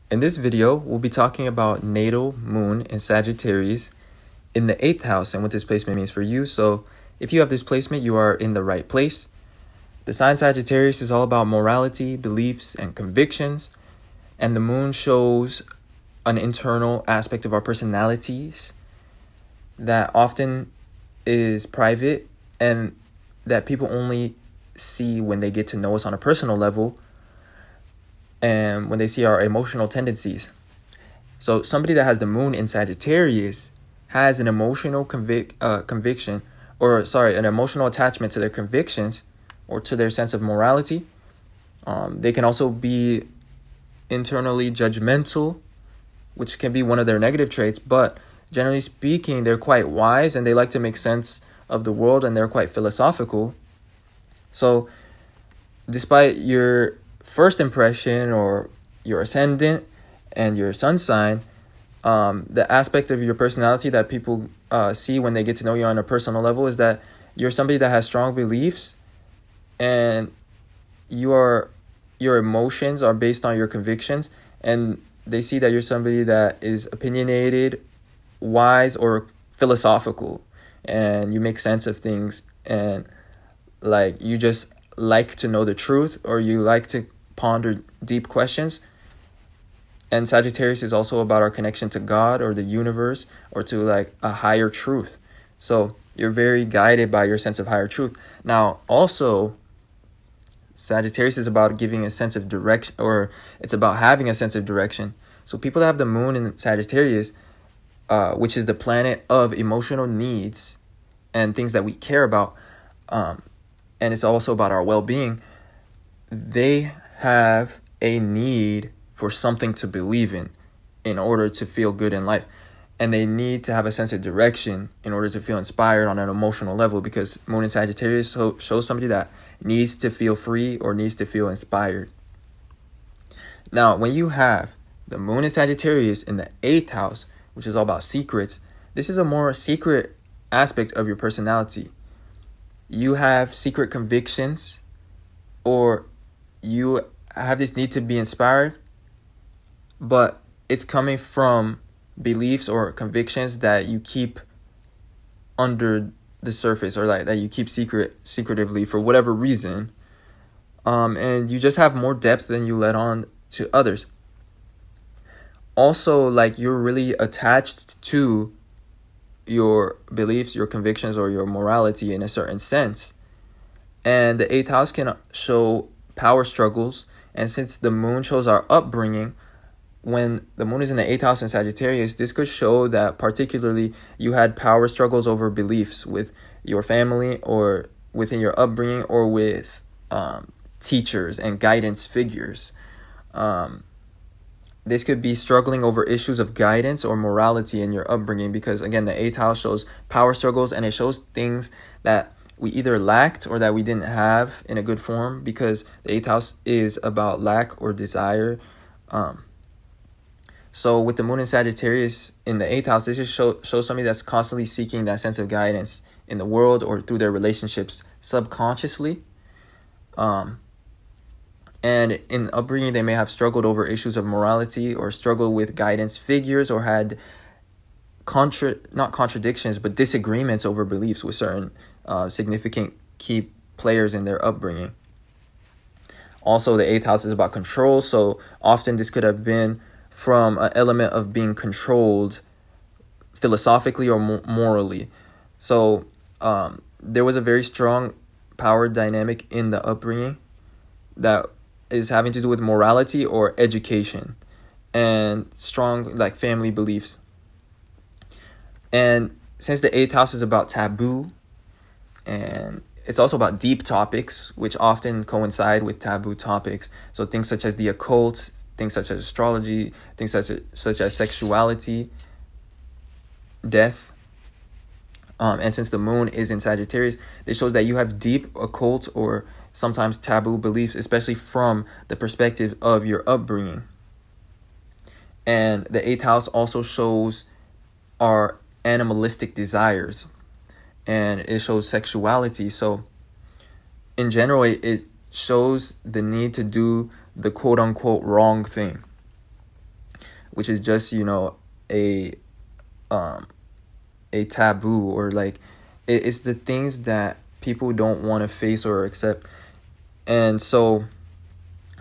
In this video, we'll be talking about natal moon in Sagittarius in the 8th house and what this placement means for you. So if you have this placement, you are in the right place. The sign Sagittarius is all about morality, beliefs, and convictions. And the moon shows an internal aspect of our personalities that often is private and that people only see when they get to know us on a personal level and when they see our emotional tendencies. So somebody that has the moon in Sagittarius has an emotional conviction, or an emotional attachment to their convictions or to their sense of morality. They can also be internally judgmental, which can be one of their negative traits, but generally speaking, they're quite wise and they like to make sense of the world and they're quite philosophical. So despite your first impression or your ascendant and your sun sign, the aspect of your personality that people see when they get to know you on a personal level is that you're somebody that has strong beliefs and your emotions are based on your convictions, and they see that you're somebody that is opinionated, wise, or philosophical, and you make sense of things, and like you just like to know the truth, or you like to ponder deep questions. And Sagittarius is also about our connection to God or the universe or to like a higher truth. So you're very guided by your sense of higher truth. Now, also, Sagittarius is about giving a sense of direction, or it's about having a sense of direction. So people that have the moon in Sagittarius, which is the planet of emotional needs and things that we care about, and it's also about our well-being, they have a need for something to believe in order to feel good in life. And they need to have a sense of direction in order to feel inspired on an emotional level, because moon in Sagittarius shows somebody that needs to feel free or needs to feel inspired. Now, when you have the moon in Sagittarius in the 8th house, which is all about secrets, this is a more secret aspect of your personality. You have secret convictions, or you have this need to be inspired, but it's coming from beliefs or convictions that you keep under the surface, or like that you keep secretively for whatever reason, and you just have more depth than you let on to others. Also, like, you're really attached to your beliefs, your convictions, or your morality in a certain sense. And the 8th house can show power struggles, and since the moon shows our upbringing, when the moon is in the 8th house in Sagittarius, this could show that particularly you had power struggles over beliefs with your family or within your upbringing, or with teachers and guidance figures. This could be struggling over issues of guidance or morality in your upbringing, because again, the 8th house shows power struggles, and it shows things that we either lacked or that we didn't have in a good form, because the 8th house is about lack or desire. So with the moon in Sagittarius in the 8th house, this just shows somebody that's constantly seeking that sense of guidance in the world or through their relationships subconsciously. And in upbringing, they may have struggled over issues of morality, or struggled with guidance figures, or had not contradictions, but disagreements over beliefs with certain significant key players in their upbringing. Also, the 8th house is about control, so often this could have been from an element of being controlled philosophically or morally. So there was a very strong power dynamic in the upbringing that is having to do with morality or education and strong like family beliefs. And since the 8th house is about taboo, and it's also about deep topics, which often coincide with taboo topics. So things such as the occult, things such as astrology, things such as sexuality, death. And since the moon is in Sagittarius, this shows that you have deep occult or sometimes taboo beliefs, especially from the perspective of your upbringing. And the 8th house also shows our animalistic desires, and it shows sexuality. So in general, it shows the need to do the quote-unquote wrong thing. which is just, a taboo, or like it's the things that people don't want to face or accept. And so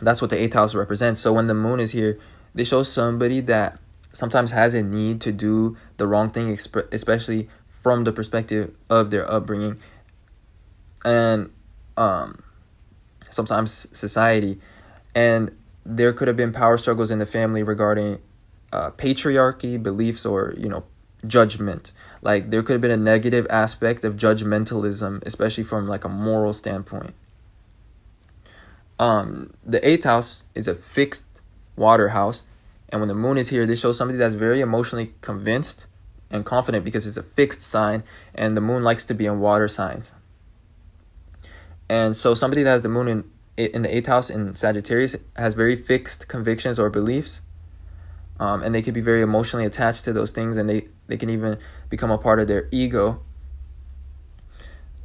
that's what the 8th house represents. So when the moon is here, they show somebody that sometimes has a need to do the wrong thing, especially from the perspective of their upbringing, and sometimes society. And there could have been power struggles in the family regarding patriarchy, beliefs, or, judgment. Like there could have been a negative aspect of judgmentalism, especially from like a moral standpoint. The 8th house is a fixed water house, and when the moon is here, this shows somebody that's very emotionally convinced and confident because it's a fixed sign, and the moon likes to be in water signs. And so somebody that has the moon in the 8th house in Sagittarius has very fixed convictions or beliefs, and they could be very emotionally attached to those things, and they can even become a part of their ego.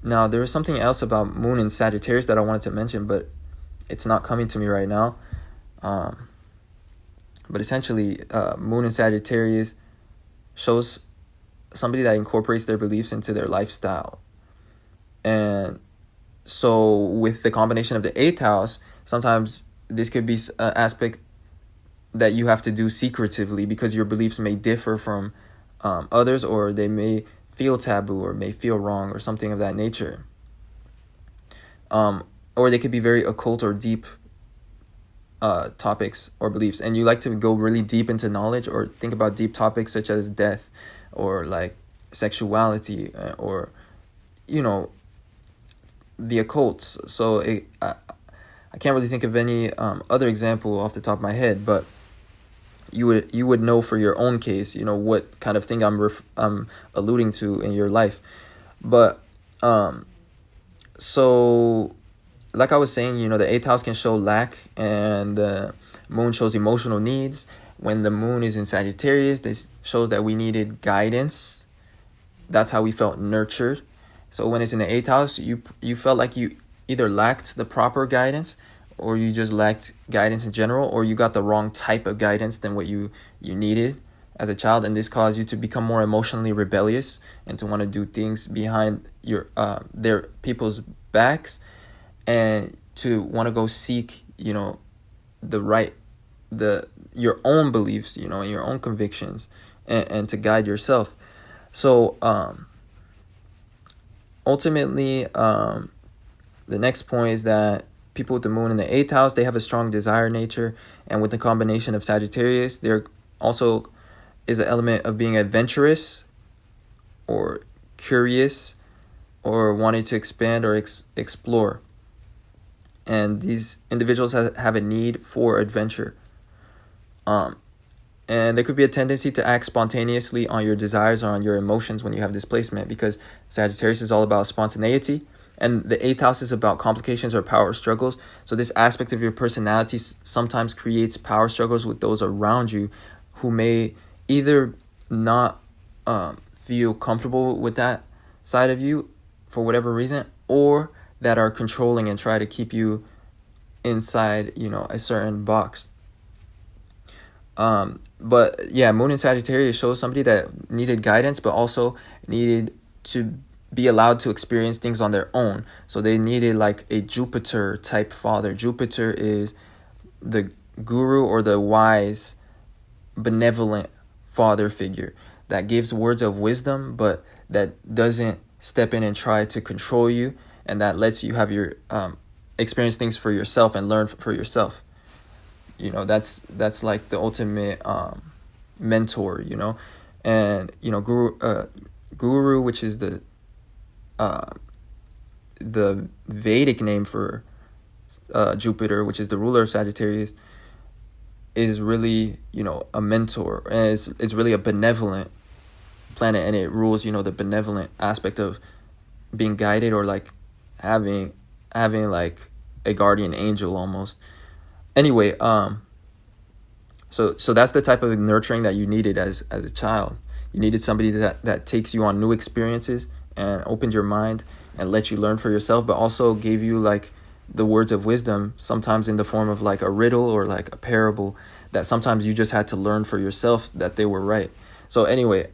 Now, there is something else about moon in Sagittarius that I wanted to mention, but it's not coming to me right now. But essentially, moon in Sagittarius shows somebody that incorporates their beliefs into their lifestyle. And so with the combination of the 8th house, sometimes this could be an aspect that you have to do secretively because your beliefs may differ from others, or they may feel taboo or may feel wrong or something of that nature. Or they could be very occult or deep topics or beliefs, and you like to go really deep into knowledge or think about deep topics such as death or like sexuality or the occult. So I can't really think of any other example off the top of my head, but you would know for your own case, what kind of thing I'm alluding to in your life. But so like I was saying, the 8th house can show lack, and the moon shows emotional needs. When the moon is in Sagittarius, this shows that we needed guidance. That's how we felt nurtured. So when it's in the 8th house, you felt like you either lacked the proper guidance, or you just lacked guidance in general, or you got the wrong type of guidance than what you needed as a child, and this caused you to become more emotionally rebellious and to want to do things behind their people's backs, and to want to go seek, your own beliefs, and your own convictions, and to guide yourself. So ultimately, the next point is that people with the moon in the 8th house, they have a strong desire nature, and with the combination of Sagittarius, there also is an element of being adventurous or curious or wanting to expand or explore. And these individuals have a need for adventure. And there could be a tendency to act spontaneously on your desires or on your emotions when you have this placement, because Sagittarius is all about spontaneity, and the 8th house is about complications or power struggles. So this aspect of your personality sometimes creates power struggles with those around you who may either not feel comfortable with that side of you for whatever reason, or that are controlling and try to keep you inside, a certain box. But yeah, moon in Sagittarius shows somebody that needed guidance, but also needed to be allowed to experience things on their own. So they needed like a Jupiter type father. Jupiter is the guru or the wise, benevolent father figure that gives words of wisdom, but that doesn't step in and try to control you, and that lets you have your experience things for yourself and learn for yourself. That's like the ultimate mentor, and guru, which is the Vedic name for Jupiter, which is the ruler of Sagittarius, is really, a mentor, and it's really a benevolent planet, and it rules, the benevolent aspect of being guided, or like having like a guardian angel almost. Anyway, so that's the type of nurturing that you needed as a child. You needed somebody that takes you on new experiences and opened your mind and let you learn for yourself, but also gave you like the words of wisdom, sometimes in the form of like a riddle or like a parable that sometimes you just had to learn for yourself that they were right. So anyway,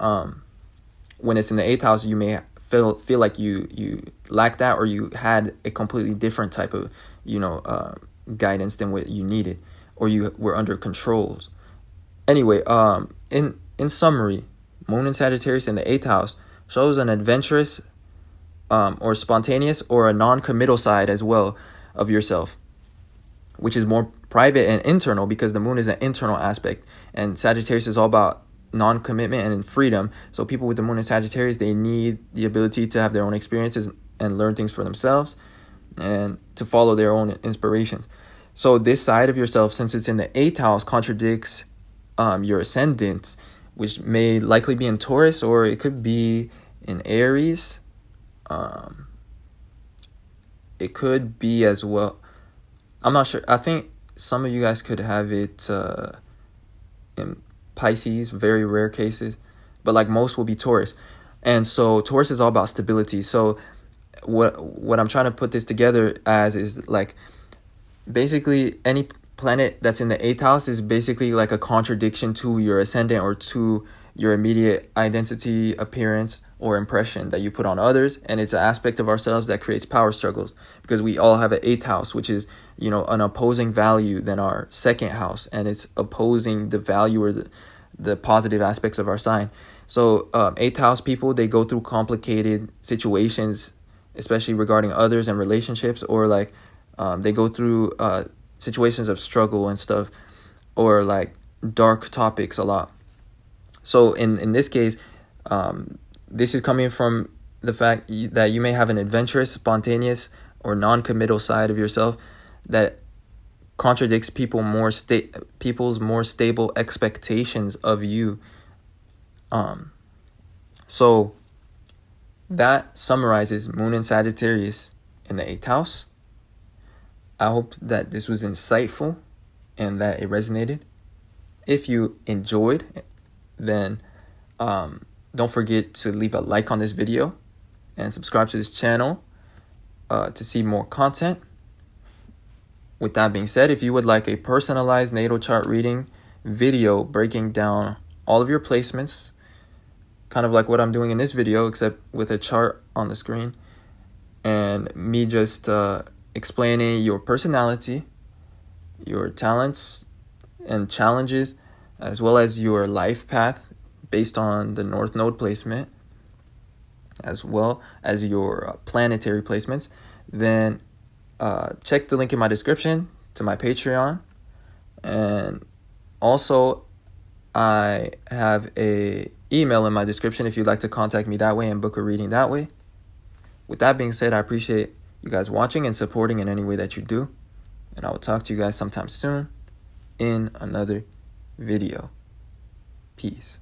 when it's in the 8th house, you may feel like you lack that, or you had a completely different type of guidance than what you needed, or you were under controls. Anyway, in summary, Moon in Sagittarius in the 8th house shows an adventurous or spontaneous or a non-committal side as well of yourself, which is more private and internal, because the moon is an internal aspect, and Sagittarius is all about non-commitment and freedom. So people with the moon in Sagittarius, they need the ability to have their own experiences and learn things for themselves and to follow their own inspirations. So this side of yourself, since it's in the 8th house, contradicts your ascendant, which may likely be in Taurus, or it could be in Aries. It could be as well. I'm not sure. I think some of you guys could have it in Pisces, very rare cases, but like most will be Taurus. And so Taurus is all about stability. So what I'm trying to put this together as is like, basically any planet that's in the 8th house is basically like a contradiction to your ascendant, or to your immediate identity, appearance, or impression that you put on others. And it's an aspect of ourselves that creates power struggles, because we all have an 8th house, which is, an opposing value than our 2nd house, and it's opposing the value or the positive aspects of our sign. So 8th house people, they go through complicated situations, especially regarding others and relationships, or like they go through situations of struggle and stuff, or like dark topics a lot. So in this case, this is coming from the fact that you may have an adventurous, spontaneous, or non-committal side of yourself that contradicts people's more stable expectations of you. So that summarizes Moon in Sagittarius in the 8th house. I hope that this was insightful and that it resonated. If you enjoyed, then don't forget to leave a like on this video and subscribe to this channel to see more content. With that being said, if you would like a personalized natal chart reading video breaking down all of your placements, kind of like what I'm doing in this video, except with a chart on the screen, and me just explaining your personality, your talents and challenges, as well as your life path based on the North Node placement, as well as your planetary placements, then check the link in my description to my Patreon. And also, I have a email in my description if you'd like to contact me that way and book a reading that way. With that being said, I appreciate you guys watching and supporting in any way that you do. And I will talk to you guys sometime soon in another video. Peace.